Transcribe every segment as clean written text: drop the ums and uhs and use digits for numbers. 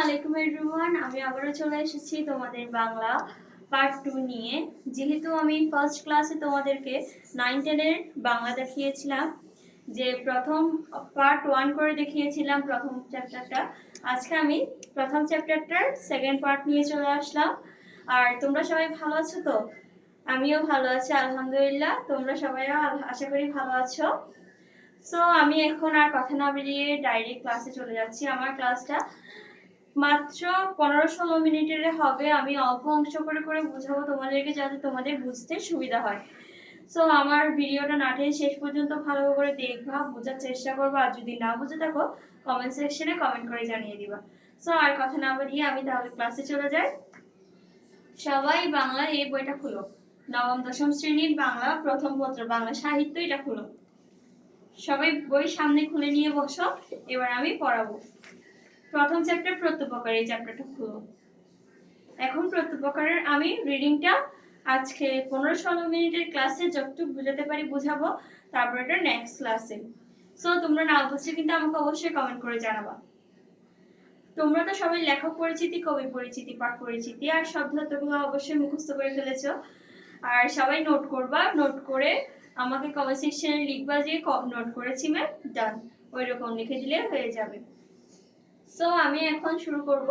আলাইকুম এভরিওয়ান, আমি আবারও চলে এসেছি তোমাদের বাংলা পার্ট 2 নিয়ে। যেহেতু আমি ফার্স্ট ক্লাসে তোমাদেরকে 9-10 এর বাংলা দেখিয়েছিলাম, যে প্রথম পার্ট 1 করে দেখিয়েছিলাম প্রথম চ্যাপ্টারটা, আজকে আমি প্রথম চ্যাপ্টারটার সেকেন্ড পার্ট নিয়ে চলে আসলাম। আর তোমরা সবাই ভালো আছো তো? আমিও ভালো আছি আলহামদুলিল্লাহ, তোমরা সবাইও আশা করি ভালো আছো। সো আমি এখন আর কথা না বেরিয়ে ডাইরেক্ট ক্লাসে চলে যাচ্ছি। আমার ক্লাসটা মাত্র 15-16 মিনিটের হবে। আমি অল্প অংশ করে করে বুঝাবো তোমাদেরকে, যাতে তোমাদের বুঝতে সুবিধা হয়। সো আমার ভিডিওটা না টেনে শেষ পর্যন্ত ভালো করে দেখবা, বোঝার চেষ্টা করবা, আর যদি না বুঝে থাকো কমেন্ট সেকশনে কমেন্ট করে জানিয়ে দিবা। সো আর কথা না বাড়িয়ে আমি তাহলে ক্লাসে চলে যাই। সবাই বাংলা এই বইটা খুলো, নবম দশম শ্রেণীর বাংলা প্রথম পত্র বাংলা সাহিত্য, এটা খুলো। সবাই বই সামনে খুলে নিয়ে বসো, এবার আমি পড়াবো। প্রথম চ্যাপ্টার প্রত্যুপকার, এই চ্যাপ্টারটা খুলো। এখন প্রত্যুপকারের আমি রিডিংটা আজকে 15-16 মিনিটের ক্লাসে যতটুকু বুঝাতে পারি বুঝাবো, তারপর এটা নেক্সট ক্লাসে। সো তোমরা না বুঝলে কিন্তু আমাকে অবশ্যই কমেন্ট করে জানাবা। তোমরা তো সবাই লেখক পরিচিতি, কবি পরিচিতি, পাঠ পরিচিতি আর শব্দগুলো অবশ্যই মুখস্থ করে ফেলেছো। আর সবাই নোট করবা, নোট করে আমাকে কমেন্ট সেকশনে লিখবা যে নোট করেছি ম্যাম, ডান, ওই রকম লিখে দিলে হয়ে যাবে। সো আমি এখন শুরু করব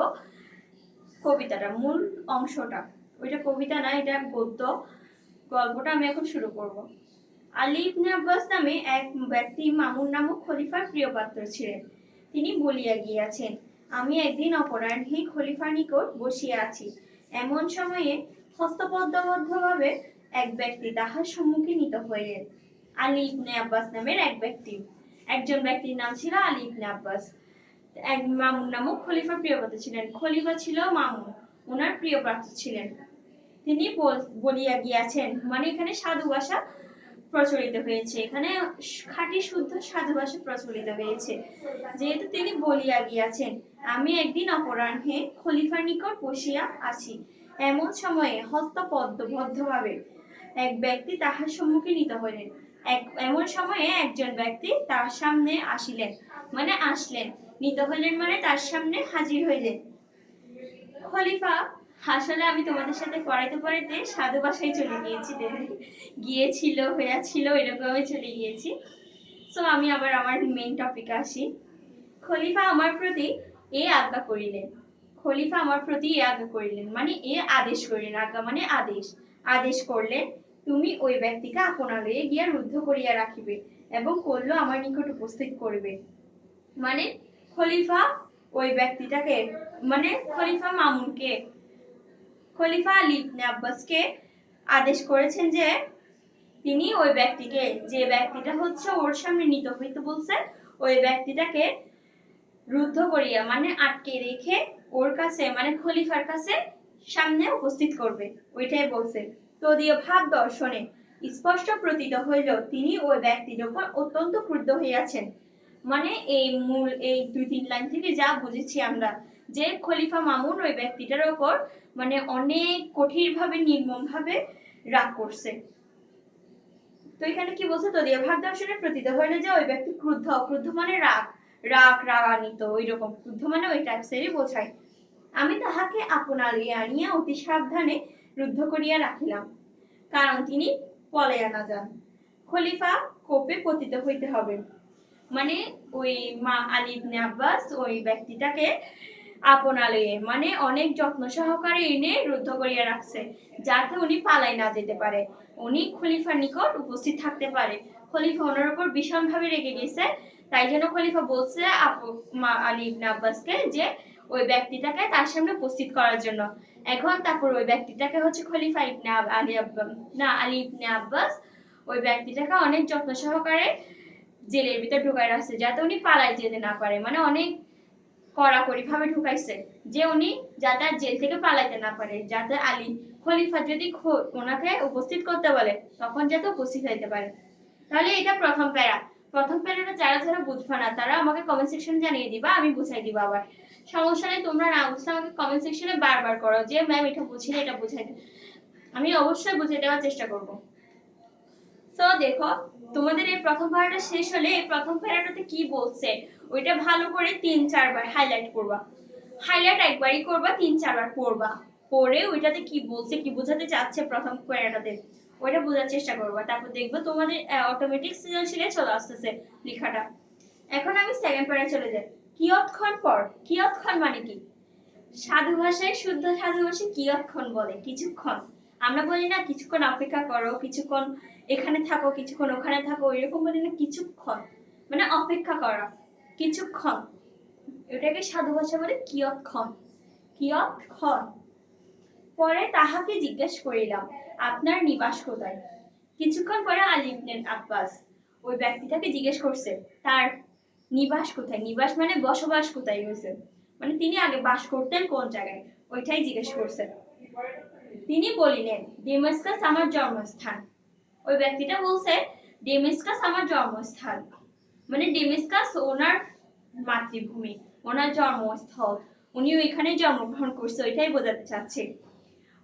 কবিতাটা, মূল অংশটা। ওইটা কবিতা না, এটা গদ্য। গল্পটা আমি এখন শুরু করব। আলী ইবনে আব্বাস নামে এক ব্যক্তি মামুন নামক খলিফার প্রিয় পাত্র ছিলেন। তিনি বলিয়া গিয়াছেন, আমি একদিন অপরাহ্নে খলিফার নিকট বসিয়া আছি, এমন সময়ে হস্তপদ্মবদ্ধভাবে এক ব্যক্তি তাহার সম্মুখে নীত হইলেন। আলী ইবনে আব্বাস নামের একজন ব্যক্তির নাম ছিল আলী ইবনে আব্বাস। এক মামুন নামক খলিফার প্রিয় পাত্র ছিলেন। খলিফা ছিল মামুন, ওনার প্রিয় পাত্র ছিলেন। তিনি বলিয়া গিয়াছেন, মানে এখানে সাধু ভাষা প্রচলিত হয়েছে, এখানে খাঁটি শুদ্ধ সাধু ভাষা প্রচলিত হয়েছে। যেহেতু তিনি বলিয়া গিয়াছেন, আমি একদিন অপরাহ্নে খলিফার নিকট বসিয়া আছি, এমন সময়ে হস্তপদ্মবদ্ধভাবে এক ব্যক্তি তাহার সম্মুখে নীত হইলেন। এমন সময়ে একজন ব্যক্তি তার সামনে আসিলেন, মানে আসলেন, নীত হইলেন মানে তার সামনে হাজির হইলেন। খলিফা, আসলে আমি তোমাদের সাথে পড়াইতে পড়াইতে সাধু ভাষায় চলে গিয়েছিল হইয়াছিল, এরকমই চলে গিয়েছি। সো আমি আবার আমার মেইন টপিকে আসি। খলিফা আমার প্রতি এ আজ্ঞা করিলেন। খলিফা আমার প্রতি এ আজ্ঞা করিলেন মানে এ আদেশ করিলেন, আজ্ঞা মানে আদেশ। আদেশ করলেন, তুমি ওই ব্যক্তিকে আপনা লইয়া গিয়া রুদ্ধ করিয়া রাখিবে এবং করল আমার নিকট উপস্থিত করিবে। মানে খলিফা ওই ব্যক্তিটাকে, মানে খলিফা মামুনকে, খলিফা আলী ইবনে আব্বাসকে আদেশ করেছেন যে তিনি ওই ব্যক্তিকে, যে ব্যক্তিটা হচ্ছে ওর সামনে নীত হইতে বলছে, ওই ব্যক্তিটাকে রুদ্ধ করিয়া মানে আটকে রেখে ওর কাছে মানে খলিফার কাছে সামনে উপস্থিত করবে, ওইটাই বলছে। তদীয় ভাব দর্শনে স্পষ্ট প্রতীত হইল তিনি ওই ব্যক্তির উপর অত্যন্ত ক্রুদ্ধ হইয়াছেন। মানে এই 2-3 লাইন থেকে যা বুঝেছি আমরা, যে খলিফা মামুন ওই ব্যক্তিটার উপর মানে অনেক কঠিনভাবে নির্মমভাবে রাগ করছে। তো এখানে কি বলছে, তদীয় ভাব দর্শনে প্রতীত হইল যে ওই ব্যক্তি ক্রুদ্ধ, ক্রুদ্ধ মানে রাগান্বিত, ওই রকম ক্রুদ্ধ মানে ওই টাইপসেরই বোঝায়। আমি তাহাকে আপনা লইয়া আনিয়া অতি সাবধানে রুদ্ধ করিয়া রাখিলাম, কারণ তিনি পলাইয়া না যান। খলিফা কোপে পতিত হইতে হবে, মানে ওই আলী ইবনে আব্বাস ওই ব্যক্তিটাকে আপনা লইয়ে মানে অনেক যত্ন সহকারে এনে রুদ্ধ করিয়া রাখছে, যাতে উনি পালাই না যেতে পারে, উনি খলিফার নিকট উপস্থিত থাকতে পারে। খলিফা ওনার উপর ভীষণভাবে রেগে গেছে, তাই জন্য খলিফা বলছে আলী ইবনে আব্বাসকে যে ওই ব্যক্তিটাকে তার সামনে উপস্থিত করার জন্য। এখন তারপর ওই ব্যক্তিটাকে হচ্ছে খলিফা ইবনে আলী ইবনে আব্বাস ওই ব্যক্তিটাকে অনেক যত্ন সহকারে জেলের ভিতর ঢুকাই রাখছে, যাতে উনি পালাই যেতে না পারে, মানে অনেক কড়াকড়ি ভাবে ঢুকাইছে যে উনি যাতে জেল থেকে পালাইতে না পারে, যাতে আলী খলিফা যদি ওনাকে উপস্থিত করতে বলে তখন যাতে উপস্থিত হইতে পারে। তাহলে এটা প্রথম প্যারা। প্রথম প্যারাটা যারা যারা বুঝবা না তারা আমাকে কমেন্ট সেকশনে জানিয়ে দিবা, আমি বুঝাই দিব। আবার সমস্যা নেই, তোমরা না বুঝলে আমাকে কমেন্ট সেকশনে বারবার করো যে ম্যাম এটা বুঝিয়ে এটা বুঝাই, আমি অবশ্যই বুঝিয়ে দেওয়ার চেষ্টা করব। তো দেখো, তোমাদের এই প্রথম প্যারাটা শেষ হলে এই প্রথম প্যারাটাতে কি বলছে ওইটা ভালো করে 3-4 বার হাইলাইট করবা। হাইলাইট একবারই করবা, 3-4 বার পড়বা, পড়ে ওইটাতে কি বলছে, কি বোঝাতে চাচ্ছে প্রথম প্যারাটাতে ওইটা বোঝার চেষ্টা করবা। তারপর দেখবে তোমাদের অটোমেটিক সৃজনশীলে চলে আসতেছে লেখাটা। এখন আমি সেকেন্ড প্যারা চলে যাই। কিয়ৎক্ষণ পর। কিয়ৎক্ষণ মানে কি? সাধু ভাষায়, শুদ্ধ সাধু ভাষায় কিয়ৎক্ষণ বলে কিছুক্ষণ। আমরা বলি না কিছুক্ষণ অপেক্ষা করো, কিছুক্ষণ এখানে থাকো, কিছুক্ষণ ওখানে থাকো, এরকম বলি না, কিছুক্ষণ মানে অপেক্ষা করা, কিছুক্ষণ। এটাকে সাধু ভাষা বলে কিয়ৎক্ষণ। কিয়ৎক্ষণ পরে তাহাকে জিজ্ঞেস করিলাম, আপনার নিবাস কোথায়? কিছুক্ষণ পরে আলী ইবনে আব্বাস ওই ব্যক্তিটাকে জিজ্ঞেস করছে তার নিবাস কোথায়। নিবাস মানে বসবাস কোথায় হয়েছে, মানে তিনি আগে বাস করতেন কোন জায়গায়, ওইটাই জিজ্ঞেস করছে। তিনি বলিলেন, ডেমাস্কাস আমার জন্মস্থান। ওই ব্যক্তিটা বলছে ডেমাস্কাস আমার জন্মস্থান, মানে ডেমাস্কাস ওনার মাতৃভূমি, ওনার জন্মস্থল, উনি ওইখানে জন্মগ্রহণ করছে, ওইটাই বোঝাতে চাচ্ছে।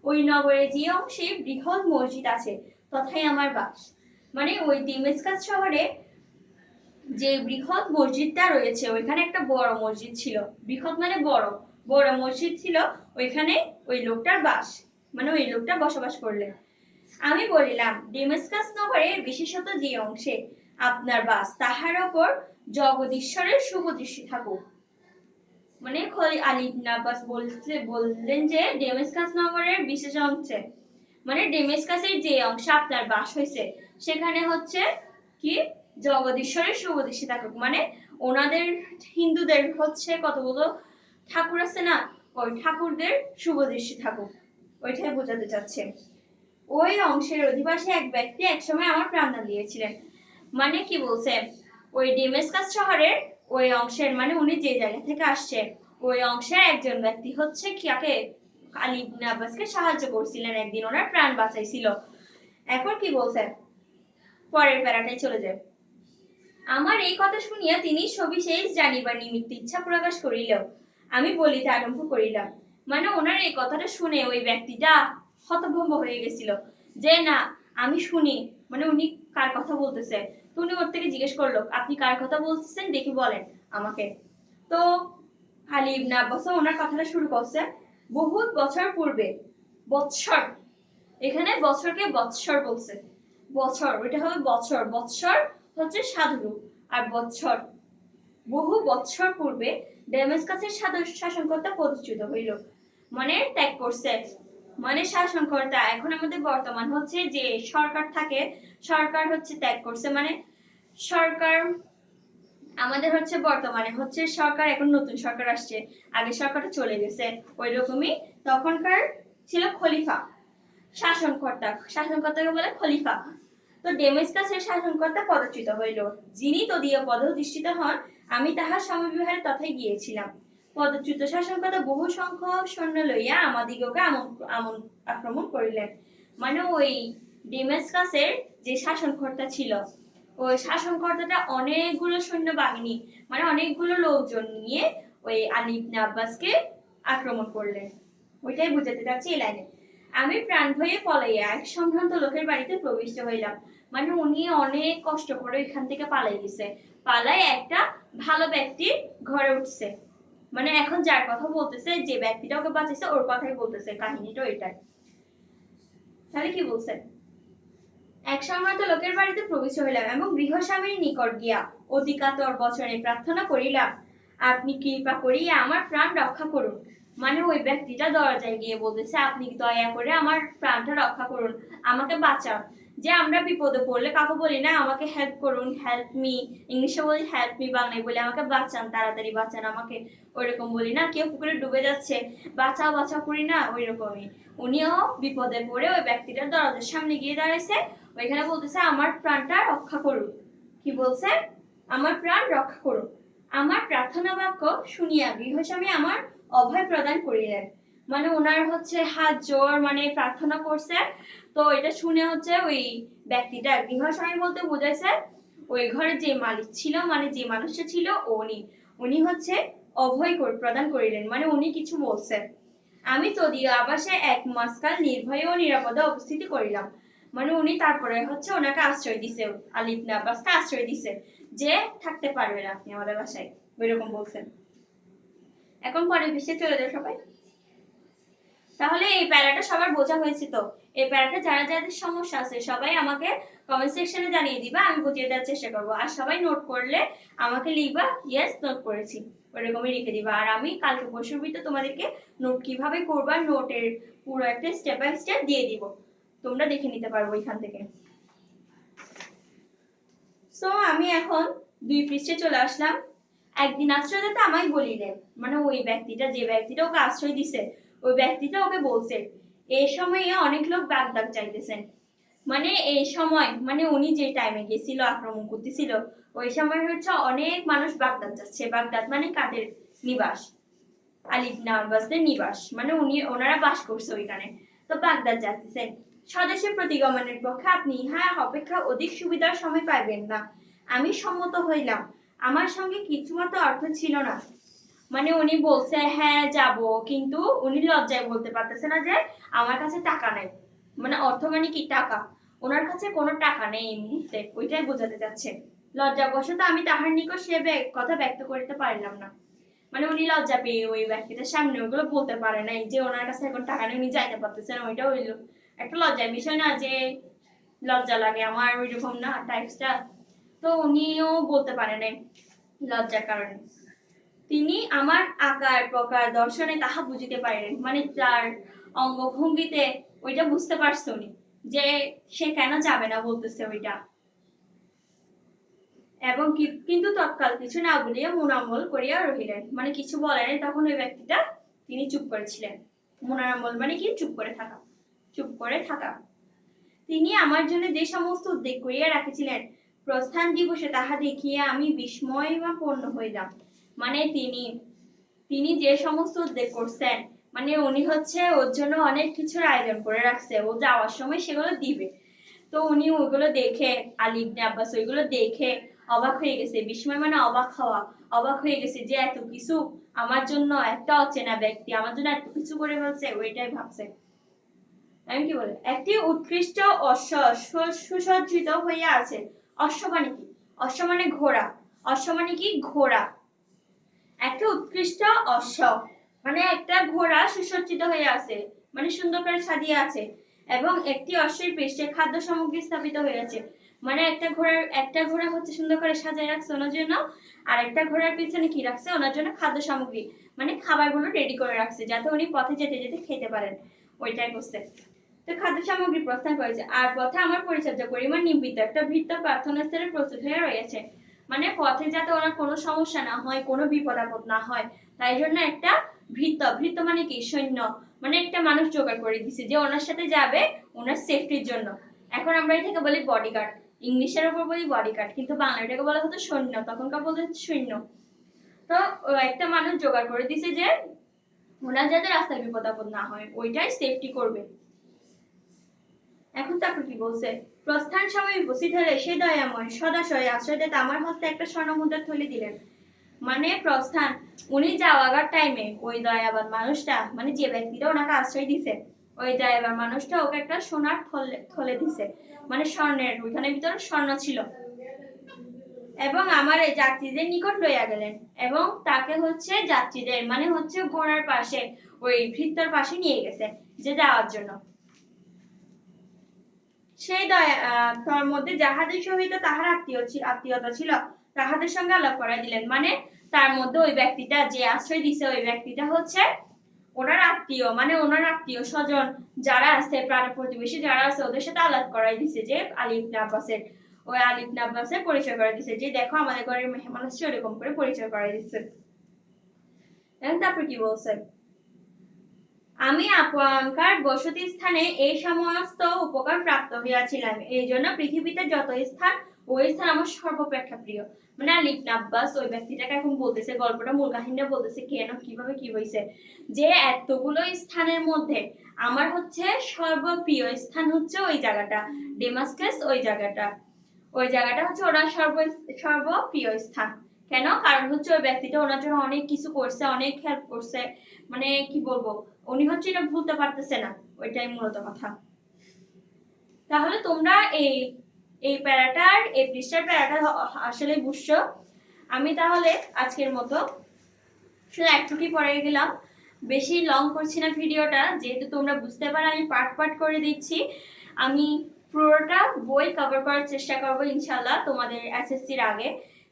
ওই নগরে যে অংশে বৃহৎ মসজিদ আছে তথায় আমার বাস। মানে ওই ডেমাস্কাস শহরে যে বৃহৎ মসজিদটা রয়েছে ওইখানে একটা বড় মসজিদ ছিল, বৃহৎ মানে বড়, বড় মসজিদ ছিল, ওইখানে ওই লোকটার বাস, মানে ওই লোকটা বসবাস করলেন। আমি বলিলাম, ডেমাস্কাস নগরের বিশেষত যে অংশে আপনার বাস তাহার ওপর জগদীশ্বরের শুভ দৃষ্টি থাকুক। মানে আলী ইবনে আব্বাস বললেন যে ডেমাস্কাস নগরের বিশেষ অংশে, মানে ডেমাস্কাসের যে অংশে আপনার বাস হয়েছে সেখানে হচ্ছে কি জগদীশ্বরের শুভ দৃষ্টি থাকুক, মানে ওনাদের হিন্দুদের হচ্ছে কতগুলো ঠাকুর আছে না, ওই ঠাকুরদের শুভ দৃষ্টি থাকুক, ওইটাই বোঝাতে চাচ্ছে। ওই অংশের অধিবাসী এক ব্যক্তি একসময় আমার প্রাণদান দিয়েছিলেন। মানে কি বলছে, ওই ডেমাস্কাস শহরের ওই অংশের, মানে উনি যে জায়গা থেকে আসছে ওই অংশের একজন ব্যক্তি হচ্ছে কিয়াকে আলী ইবনে আব্বাসকে সাহায্য করছিলেন, একদিন ওনার প্রাণ বাঁচাইছিল। এখন কি বলছে, পরের প্যারাটাই চলে যায়। আমার এই কথা শুনিয়া তিনি সবিশেষ জানিবার নিমিত্ত ইচ্ছা প্রকাশ করিলেও আমি বলিতে আরম্ভ করিলাম। মানে ওনার এই কথাটা শুনে ওই ব্যক্তিটা হতভম্ব হয়ে গেছিল যে না আমি শুনি, মানে উনি কার কথা বলতেছে। তো উনি ওর থেকে জিজ্ঞেস করলো, আপনি কার কথা বলতেছেন দেখি বলেন আমাকে। তো আলী ইবনে আব্বাস ওনার কথাটা শুরু করছে, বহুত বছর পূর্বে। বৎসর, এখানে বছরকে বৎসর বলছে, বছর ওইটা হবে বছর, বৎসর হচ্ছে সাধু আর বৎসর। বহু বৎসর পূর্বে ডেমাস্কাসের শাসনকর্তা পদচ্যুত হইল, মানে ত্যাগ করছে, মানে শাসনকর্তা। এখন আমাদের বর্তমান হচ্ছে যে সরকার থাকে, সরকার হচ্ছে ত্যাগ করছে, মানে সরকার আমাদের হচ্ছে বর্তমানে হচ্ছে সরকার, এখন নতুন সরকার আসছে, আগে সরকারটা চলে গেছে, ওই রকমই তখনকার ছিল খলিফা, শাসনকর্তা, শাসনকর্তাকে বলে খলিফা। তো ডেমাস্কাসের শাসনকর্তা পদচ্যুত হইল, যিনি তদীয় পদধিষ্ঠিত হন, আমি তাহার সমবিহারে তথায় গিয়েছিলাম। পদচ্যুত শাসনকর্তা বহু সংখ্যক সৈন্য লইয়া আমাদিগকে আক্রমণ করিলেন। মানে ওই ডেমাস্কাসের যে শাসনকর্তা ছিল ওই শাসনকর্তাটা অনেকগুলো সৈন্য বাহিনী, মানে অনেকগুলো লোকজন নিয়ে ওই আলী ইবনে আব্বাসকে আক্রমণ করলেন, ওইটাই বুঝাতে চাচ্ছি এই লাইনে। আমি প্রাণ ভয়ে পলাইয়া এক সম্ভ্রান্ত লোকের বাড়িতে প্রবিষ্ট হইলাম। মানে উনি অনেক কষ্ট করে এখান থেকে পালাই গেছে, পালাই একটা ভালো ব্যক্তির ঘরে উঠছে, মানে এখন যার কথা বলতেছে, যে ব্যক্তিটা ওকে বাঁচাইছে ওর কথাই বলতেছে, কাহিনীটা ওইটাই। তাহলে কি বলছে, এক সম্ভ্রান্ত লোকের বাড়িতে প্রবেশ হইলাম এবং গৃহস্বামীর নিকট গিয়া অতি কাতর বচনে প্রার্থনা করিলাম, আপনি কৃপা করিয়া আমার প্রাণ রক্ষা করুন। মানে ওই ব্যক্তিটা দরজায় গিয়ে বলতেছে, আপনি দয়া করে আমার প্রাণটা রক্ষা করুন, আমাকে বাঁচান। যে আমরা বিপদে পড়লে কাকে বলি না আমাকে হেল্প করুন, হেল্প মি, ইংলিশে বলি হেল্প মি, বাংলায় বলি আমাকে বাঁচান, তাড়াতাড়ি বাঁচান আমাকে, ওইরকম বলি না, কেউ পুকুরে ডুবে যাচ্ছে বাঁচাও বাঁচাও করি না, ওই রকমই উনিও বিপদে পড়ে ওই ব্যক্তিটার দরজার সামনে গিয়ে দাঁড়াইছে, ওইখানে বলতেছে আমার প্রাণটা রক্ষা করুন। কি বলছে, আমার প্রাণ রক্ষা করুন। আমার প্রার্থনা বাক্য শুনিয়া গৃহস্বামী আমার অভয় প্রদান করিলেন। মানে ওনার হচ্ছে হাত জোর মানে প্রার্থনা করছে, তো এটা শুনে হচ্ছে ওই ব্যক্তিটা, গৃহস্বামী বলতে বোঝাইছে ওই ঘরে যে মালিক ছিল, মানে যে মানুষটা ছিল উনি, উনি হচ্ছে অভয় প্রদান করিলেন, মানে উনি কিছু বলছে। আমি তদীয় আবাসে 1 মাসকাল নির্ভয়ে ও নিরাপদে অবস্থিতি করিলাম। মানে উনি তারপরে হচ্ছে ওনাকে আশ্রয় দিছে, আলী ইবনে আব্বাসকে আশ্রয় দিছে যে থাকতে পারবেন আপনি আমাদের বাসায়, ওইরকম বলছেন। এখন পরের পৃষ্ঠে চলে যাও সবাই। তাহলে এই প্যারাটা সবার বোঝা হয়েছে তো? এই প্যারাটা যারা যাদের সমস্যা আছে সবাই আমাকে কমেন্ট সেকশনে জানিয়ে দিবা, আমি বুঝিয়ে দেওয়ার চেষ্টা করবো। আর সবাই নোট করলে আমাকে লিখবা ইয়েস নোট করেছি, ওইরকমই লিখে দিবা। আর আমি কালকে পরশুর ভিতরে তোমাদেরকে নোট কিভাবে করবা নোটের পুরো একটা স্টেপ বাই স্টেপ দিয়ে দিব, তোমরা দেখে নিতে পারবো এখান থেকে। সো আমি এখন 2 পৃষ্ঠে চলে আসলাম। একদিন আশ্রয় দিতে আমায় বলিলেন, মানে ওই ব্যক্তিটা, যে ব্যক্তিটা ওকে আশ্রয় দিছে, ওই ব্যক্তিটা ওকে বলছে এই সময়ে অনেক লোক বাগদাদ চাইতেছেন। মানে এই সময়, মানে উনি যে টাইমে গেছিল আক্রমণ করতেছিল, ওই সময় হচ্ছে অনেক মানুষ বাগদাদ যাচ্ছে। বাগদাদ মানে কাদের নিবাস? আলী ইবনে আব্বাসের নিবাস, মানে ওনারা বাস করছে ওইখানে। তো বাগদাদ যাচ্ছেন। স্বদেশে প্রতিগমনের পক্ষে আপনি ইহা অপেক্ষা অধিক সুবিধার সময় পাইবেন না। আমি সম্মত হইলাম। আমার সঙ্গে কিছুমাত্র অর্থ ছিল না। মানে উনি বলছে হ্যাঁ যাব, কিন্তু উনি লজ্জায় বলতে পারতেছে না যে আমার কাছে টাকা নেই। মানে অর্থ মানে কি? টাকা। ওনার কাছে কোনো টাকা নেই এই মুহূর্তে, ওইটাই বোঝাতে চাচ্ছে। লজ্জাবশত আমি তাহার নিকট সে কথা ব্যক্ত করিতে পারলাম না। মানে উনি লজ্জা পেয়ে ওই ব্যক্তিটার সামনে ওগুলো বলতে পারে নাই যে ওনার কাছে এখন টাকা নেই, উনি যাইতে পারতেছেন। ওইটা হইল একটা লজ্জার বিষয় না, যে লজ্জা লাগে আমার ওইরকম না টাইপসটা। তো উনিও বলতে পারে নাই লজ্জার কারণে। তিনি আমার আকার প্রকার দর্শনে তাহা বুঝিতে পারেন, মানে তার অঙ্গভঙ্গিতে ওইটা বুঝতে পারছে উনি, যে সে কেন যাবে না বলতেছে ওইটা। এবং কিন্তু তৎকাল কিছু না বলিয়া মুনামল করিয়া রহিলেন, মানে কিছু বলে নাই তখন ওই ব্যক্তিটা, তিনি চুপ করেছিলেন। মুনামল মানে কি? চুপ করে থাকা, চুপ করে থাকা। তিনি আমার জন্য যে সমস্ত উদ্যোগ করিয়া রাখিছিলেন, প্রস্থান দিবসে তাহা দেখিয়া আমি বিস্ময়পূর্ণ হইলাম। মানে তিনি যে সমস্ত উদ্যোগ করছেন, মানে উনি হচ্ছে ওর জন্য অনেক কিছুর আয়োজন করে রাখছে, ও যাওয়ার সময় সেগুলো দিবে। তো উনি ওইগুলো দেখে, আলী ইবনে আব্বাস ওইগুলো দেখে অবাক হয়ে গেছে। বিস্ময় মানে অবাক হওয়া, অবাক হয়ে গেছে যে এত কিছু আমার জন্য, একটা অচেনা ব্যক্তি আমার জন্য এত কিছু করে ফেলছে, ওইটাই ভাবছে। আমি কি বলে, একটি উৎকৃষ্ট অশ্ব সুসজ্জিত হইয়া আছে। অশ্ব মানে কি? অশ্ব মানে ঘোড়া। অশ্ব মানে কি? ঘোড়া। একটা উৎকৃষ্ট অশ্ব মানে একটা ঘোড়া সুসজ্জিত হয়ে আছে, মানে সুন্দর করে সাজিয়ে আছে। এবং একটি অশ্বের পৃষ্ঠে খাদ্য সামগ্রী স্থাপিত হয়েছে। মানে একটা ঘোড়া হচ্ছে সুন্দর করে সাজিয়ে রাখছে ওনার জন্য, আর একটা ঘোড়ার পিছনে কি রাখছে? ওনার জন্য খাদ্য সামগ্রী, মানে খাবারগুলো রেডি করে রাখছে যাতে উনি পথে যেতে যেতে খেতে পারেন, ওইটাই করছে। তো খাদ্য সামগ্রী প্রস্থান করেছে। আর পথে আমার পরিচর্যা পরিমাণ নিবৃত্ত একটা ভৃত্য প্রার্থনা স্থলে প্রস্তুত হয়ে রয়েছে। মানে পথে যাতে ওনার কোনো সমস্যা না হয়, কোনো বিপদ আপদ না হয়, তাই জন্য একটা ভৃত্য মানে কি? সৈন্য, মানে একটা মানুষ জোগাড় করে দিছে যে ওনার সাথে যাবে ওনার সেফটির জন্য। এখন আমরা এটাকে বলি বডিগার্ড, ইংলিশের উপর বলি বডিগার্ড, কিন্তু বাংলাটাকে বলা হতো সৈন্য, তখনকার বলতে সৈন্য। তো একটা মানুষ জোগাড় করে দিছে যে ওনার যাতে রাস্তায় বিপদ আপদ না হয়, ওইটাই সেফটি করবে। এখন তারপর কি বলছে? প্রস্থান সময় উপস্থিত হলে সে দয়াময় সদাশয় আশ্রয় দিতে আমার হস্তে একটা স্বর্ণমুদ্রা থলি দিলেন। মানে প্রস্থান, উনি যাওয়ার টাইমে ওই দয়াবান মানুষটা, মানে যে ব্যক্তিটা ওনাকে আশ্রয় দিছে, ওই দয়াবান মানুষটা ওকে একটা সোনার থলে দিছে, মানে স্বর্ণের, ওইখানে ভিতরে স্বর্ণ ছিল। এবং আমার এই যাত্রীদের নিকট লইয়া গেলেন, এবং তাকে হচ্ছে যাত্রীদের মানে হচ্ছে ঘোড়ার পাশে, ওই ভৃত্যর পাশে নিয়ে গেছে যে যাওয়ার জন্য। সেই তার মধ্যে যাহাদের সহিত তাহার আত্মীয়তা ছিল তাহাদের সঙ্গে আলাপ করাই দিলেন। মানে তার মধ্যে ওই ব্যক্তিটা যে আশ্রয় দিছে, ওই ব্যক্তিটা হচ্ছে ওনার আত্মীয়, মানে ওনার আত্মীয় স্বজন যারা আছে, প্রাণ প্রতিবেশী যারা আছে, ওদের সাথে আলাপ করাই দিছে যে আলী ইবনে আব্বাসের, ওই আলী ইবনে আব্বাসের পরিচয় করাই দিছে যে দেখো আমাদের ঘরের মেহমান হচ্ছে, ওরকম করে পরিচয় করাই দিচ্ছে। এবং তারপর কি বলছে? আমি আপনকার বসতি স্থানে এই সমস্ত উপকার প্রাপ্ত হইয়াছিলাম, এই জন্য পৃথিবীতে যত স্থান, ওই স্থান আমার সর্বাপেক্ষা প্রিয়। মানে আলী ইবনে আব্বাস ওই ব্যক্তিটাকে এখন বলতেছে, গল্পটা মূল কাহিনীটা বলতেছে কেন কিভাবে কি হয়েছে, যে এতগুলো স্থানের মধ্যে আমার হচ্ছে সর্বপ্রিয় স্থান হচ্ছে ওই জায়গাটা, ডেমাস্কাস। ওই জায়গাটা হচ্ছে ওনার সর্বপ্রিয় স্থান। কেন? কারণ হচ্ছে ওই ব্যক্তিটা ওনার জন্য অনেক কিছু করছে, অনেক হেল্প করছে, মানে কি বলবো, উনি হচ্ছে এটা ভুলতে পারতেছে না, ওইটাই মূলত কথা। তাহলে তোমরা এই এই প্যারাটার, এই পৃষ্ঠার প্যারাটা আসলে বুঝছো। আমি তাহলে আজকের মতো শুধু একটুকুই পরে গেলাম, বেশি লং করছি না ভিডিওটা, যেহেতু তোমরা বুঝতে পারো আমি পার্ট পার্ট করে দিচ্ছি। আমি পুরোটা বই কভার করার চেষ্টা করবো ইনশাল্লাহ তোমাদের এসএসসির আগে,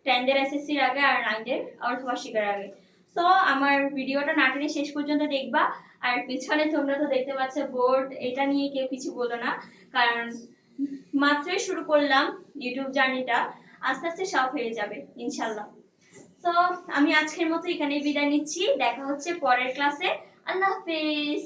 10দের এসএসসির আগে আর 9দের অর্ধবার্ষিকের আগে। তো আমার ভিডিওটা না টেনে শেষ পর্যন্ত দেখবা। আর পিছনে তোমরা তো দেখতে পাচ্ছ বোর্ড, এটা নিয়ে কেউ কিছু বলো না, কারণ মাত্রই শুরু করলাম ইউটিউব জার্নিটা, আস্তে আস্তে সব হয়ে যাবে ইনশাল্লাহ। তো আমি আজকের মতো এখানেই বিদায় নিচ্ছি, দেখা হচ্ছে পরের ক্লাসে। আল্লাহ হাফেজ।